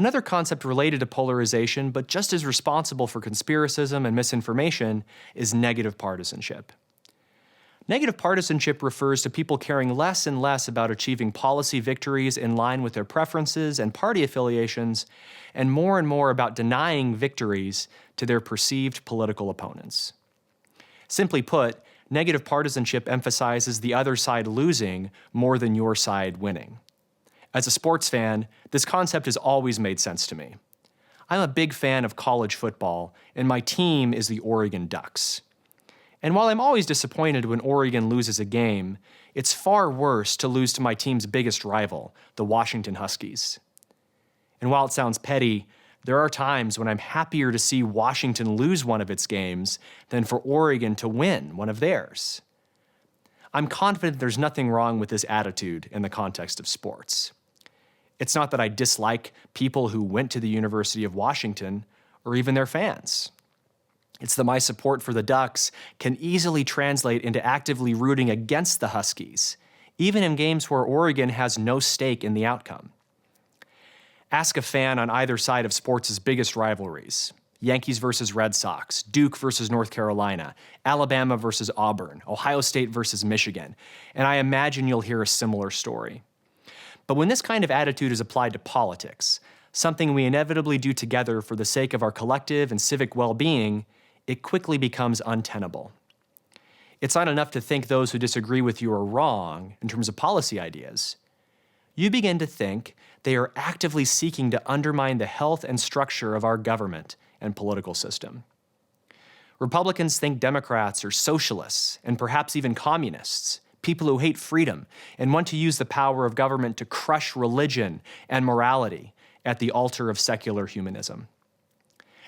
Another concept related to polarization, but just as responsible for conspiracism and misinformation, is negative partisanship. Negative partisanship refers to people caring less and less about achieving policy victories in line with their preferences and party affiliations, and more about denying victories to their perceived political opponents. Simply put, negative partisanship emphasizes the other side losing more than your side winning. As a sports fan, this concept has always made sense to me. I'm a big fan of college football, and my team is the Oregon Ducks. And while I'm always disappointed when Oregon loses a game, it's far worse to lose to my team's biggest rival, the Washington Huskies. And while it sounds petty, there are times when I'm happier to see Washington lose one of its games than for Oregon to win one of theirs. I'm confident there's nothing wrong with this attitude in the context of sports. It's not that I dislike people who went to the University of Washington or even their fans. It's that my support for the Ducks can easily translate into actively rooting against the Huskies, even in games where Oregon has no stake in the outcome. Ask a fan on either side of sports' biggest rivalries: Yankees versus Red Sox, Duke versus North Carolina, Alabama versus Auburn, Ohio State versus Michigan, and I imagine you'll hear a similar story. But when this kind of attitude is applied to politics, something we inevitably do together for the sake of our collective and civic well-being, it quickly becomes untenable. It's not enough to think those who disagree with you are wrong in terms of policy ideas. You begin to think they are actively seeking to undermine the health and structure of our government and political system. Republicans think Democrats are socialists and perhaps even communists, people who hate freedom and want to use the power of government to crush religion and morality at the altar of secular humanism.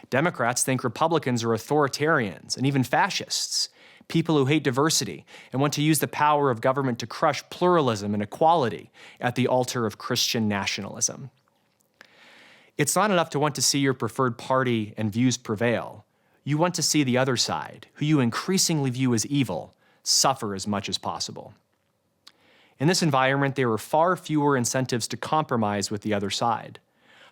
Democrats think Republicans are authoritarians and even fascists, people who hate diversity and want to use the power of government to crush pluralism and equality at the altar of Christian nationalism. It's not enough to want to see your preferred party and views prevail. You want to see the other side, who you increasingly view as evil, suffer as much as possible. In this environment, there are far fewer incentives to compromise with the other side.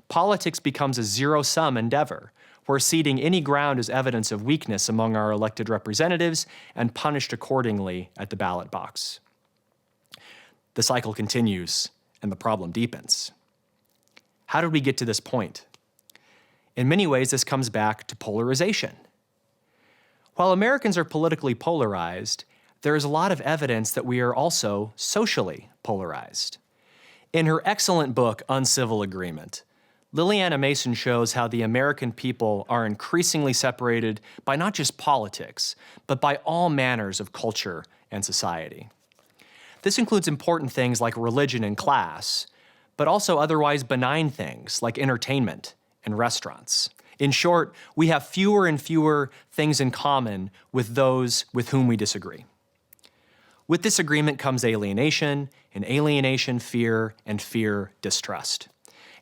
Politics becomes a zero-sum endeavor, where ceding any ground is evidence of weakness among our elected representatives and punished accordingly at the ballot box. The cycle continues, and the problem deepens. How did we get to this point? In many ways, this comes back to polarization. While Americans are politically polarized, there is a lot of evidence that we are also socially polarized. In her excellent book, Uncivil Agreement, Liliana Mason shows how the American people are increasingly separated by not just politics, but by all manners of culture and society. This includes important things like religion and class, but also otherwise benign things like entertainment and restaurants. In short, we have fewer and fewer things in common with those with whom we disagree. With disagreement comes alienation, and alienation, fear, and fear, distrust.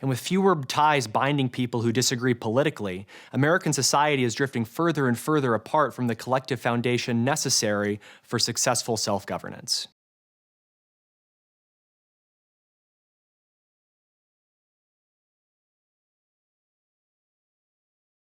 And with fewer ties binding people who disagree politically, American society is drifting further and further apart from the collective foundation necessary for successful self-governance.